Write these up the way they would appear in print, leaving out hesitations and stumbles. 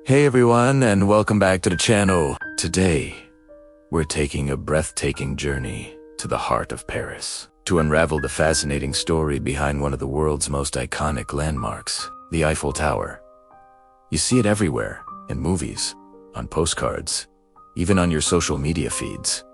Hey everyone, and welcome back to the channel. Today, we're taking a breathtaking journey to the heart of Paris to unravel the fascinating story behind one of the world's most iconic landmarks, the Eiffel Tower. You see it everywhere, in movies, on postcards, even on your social media feeds.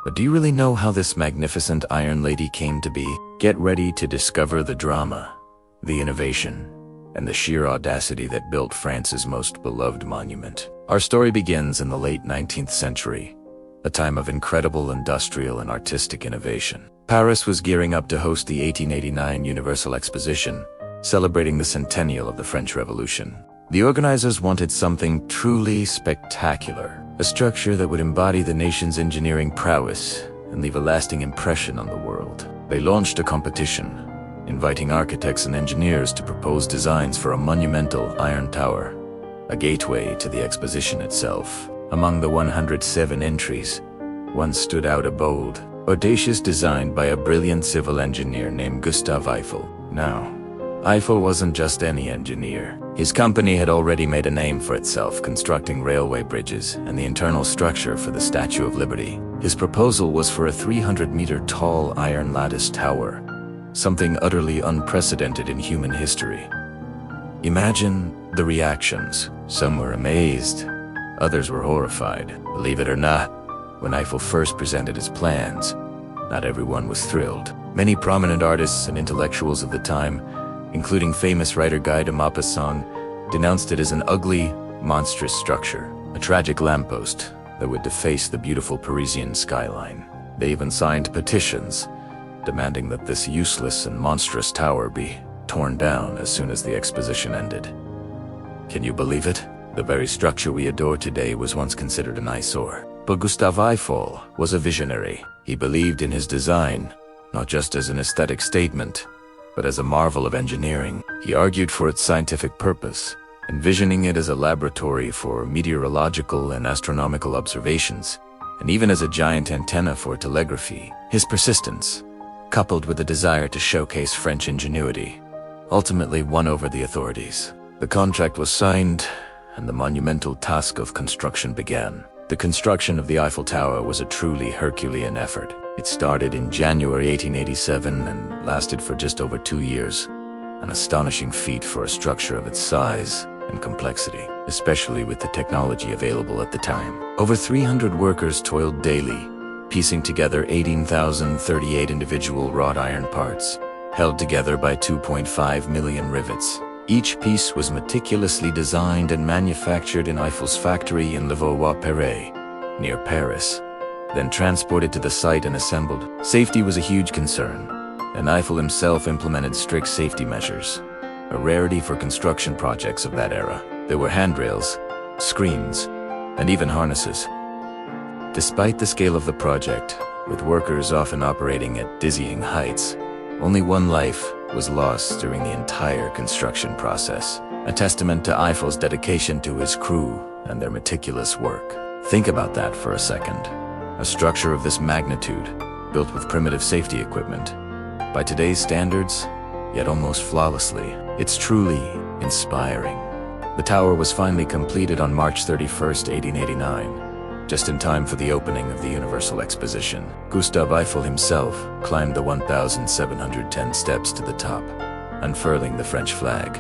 But do you really know how this magnificent Iron Lady came to be? Get ready to discover the drama, the innovation, and the sheer audacity that built France's most beloved monument. Our story begins in the late 19th century, a time of incredible industrial and artistic innovation. Paris was gearing up to host the 1889 Universal Exposition, celebrating the centennial of the French Revolution. The organizers wanted something truly spectacular, a structure that would embody the nation's engineering prowess and leave a lasting impression on the world. They launched a competition, inviting architects and engineers to propose designs for a monumental iron tower, a gateway to the exposition itself. Among the 107 entries, one stood out: a bold, audacious design by a brilliant civil engineer named Gustave Eiffel. Now, Eiffel wasn't just any engineer. His company had already made a name for itself, constructing railway bridges and the internal structure for the Statue of Liberty. His proposal was for a 300-meter-tall iron lattice tower, something utterly unprecedented in human history. Imagine the reactions. Some were amazed, others were horrified. Believe it or not, when Eiffel first presented his plans, not everyone was thrilled. Many prominent artists and intellectuals of the time, including famous writer Guy de Maupassant, denounced it as an ugly, monstrous structure, a tragic lamppost that would deface the beautiful Parisian skyline. They even signed petitions demanding that this useless and monstrous tower be torn down as soon as the exposition ended. Can you believe it? The very structure we adore today was once considered an eyesore. But Gustave Eiffel was a visionary. He believed in his design, not just as an aesthetic statement, but as a marvel of engineering. He argued for its scientific purpose, envisioning it as a laboratory for meteorological and astronomical observations, and even as a giant antenna for telegraphy. His persistence, coupled with a desire to showcase French ingenuity, ultimately won over the authorities. The contract was signed, and the monumental task of construction began. The construction of the Eiffel Tower was a truly Herculean effort. It started in January 1887 and lasted for just over 2 years, an astonishing feat for a structure of its size and complexity, especially with the technology available at the time. Over 300 workers toiled daily, piecing together 18,038 individual wrought iron parts, held together by 2.5 million rivets. Each piece was meticulously designed and manufactured in Eiffel's factory in Levallois-Perret, near Paris, then transported to the site and assembled. Safety was a huge concern, and Eiffel himself implemented strict safety measures, a rarity for construction projects of that era. There were handrails, screens, and even harnesses. Despite the scale of the project, with workers often operating at dizzying heights, only one life was lost during the entire construction process, a testament to Eiffel's dedication to his crew and their meticulous work. Think about that for a second. A structure of this magnitude, built with primitive safety equipment, by today's standards, yet almost flawlessly. It's truly inspiring. The tower was finally completed on March 31st, 1889. Just in time for the opening of the Universal Exposition. Gustave Eiffel himself climbed the 1,710 steps to the top, unfurling the French flag,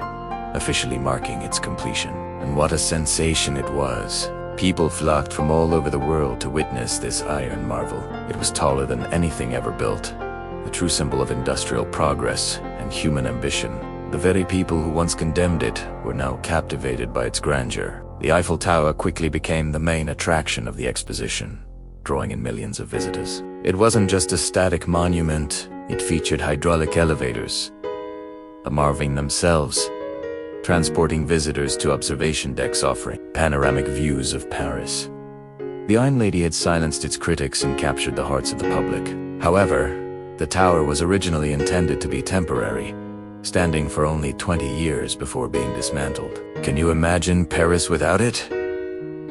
officially marking its completion. And what a sensation it was. People flocked from all over the world to witness this iron marvel. It was taller than anything ever built, the true symbol of industrial progress and human ambition. The very people who once condemned it were now captivated by its grandeur. The Eiffel Tower quickly became the main attraction of the exposition, drawing in millions of visitors. It wasn't just a static monument, it featured hydraulic elevators, a marvel in themselves, transporting visitors to observation decks offering panoramic views of Paris. The Iron Lady had silenced its critics and captured the hearts of the public. However, the tower was originally intended to be temporary, standing for only 20 years before being dismantled. Can you imagine Paris without it?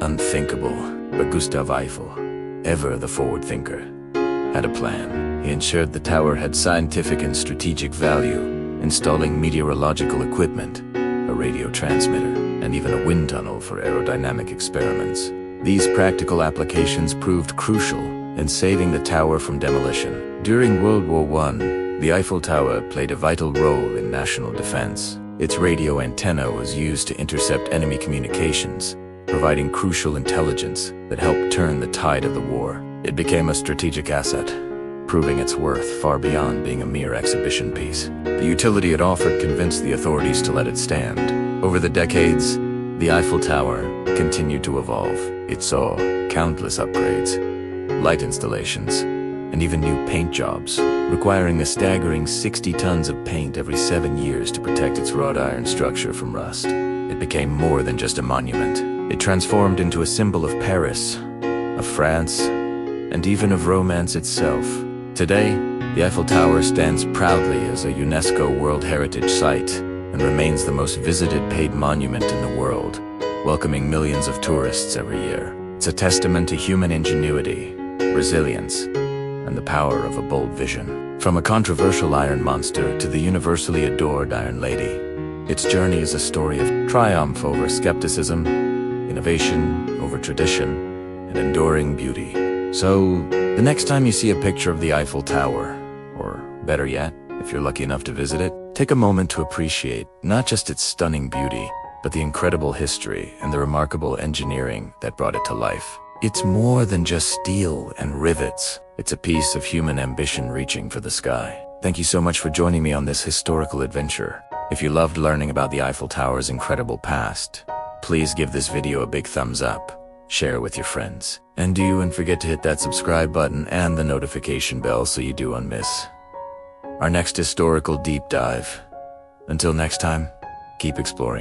Unthinkable. But Gustave Eiffel, ever the forward thinker, had a plan. He ensured the tower had scientific and strategic value, installing meteorological equipment, a radio transmitter, and even a wind tunnel for aerodynamic experiments. These practical applications proved crucial in saving the tower from demolition. During World War I, the Eiffel Tower played a vital role in national defense. Its radio antenna was used to intercept enemy communications, providing crucial intelligence that helped turn the tide of the war. It became a strategic asset, proving its worth far beyond being a mere exhibition piece. The utility it offered convinced the authorities to let it stand. Over the decades, the Eiffel Tower continued to evolve. It saw countless upgrades, light installations, and even new paint jobs, requiring a staggering 60 tons of paint every 7 years to protect its wrought iron structure from rust. It became more than just a monument. It transformed into a symbol of Paris, of France, and even of romance itself. Today, the Eiffel Tower stands proudly as a UNESCO World Heritage Site and remains the most visited paid monument in the world, welcoming millions of tourists every year. It's a testament to human ingenuity, resilience, and the power of a bold vision. From a controversial iron monster to the universally adored Iron Lady, its journey is a story of triumph over skepticism, innovation over tradition, and enduring beauty. So, the next time you see a picture of the Eiffel Tower, or better yet, if you're lucky enough to visit it, take a moment to appreciate not just its stunning beauty, but the incredible history and the remarkable engineering that brought it to life. It's more than just steel and rivets. It's a piece of human ambition reaching for the sky. Thank you so much for joining me on this historical adventure. If you loved learning about the Eiffel Tower's incredible past, please give this video a big thumbs up, share with your friends, and don't forget to hit that subscribe button and the notification bell so you don't miss our next historical deep dive. Until next time, keep exploring.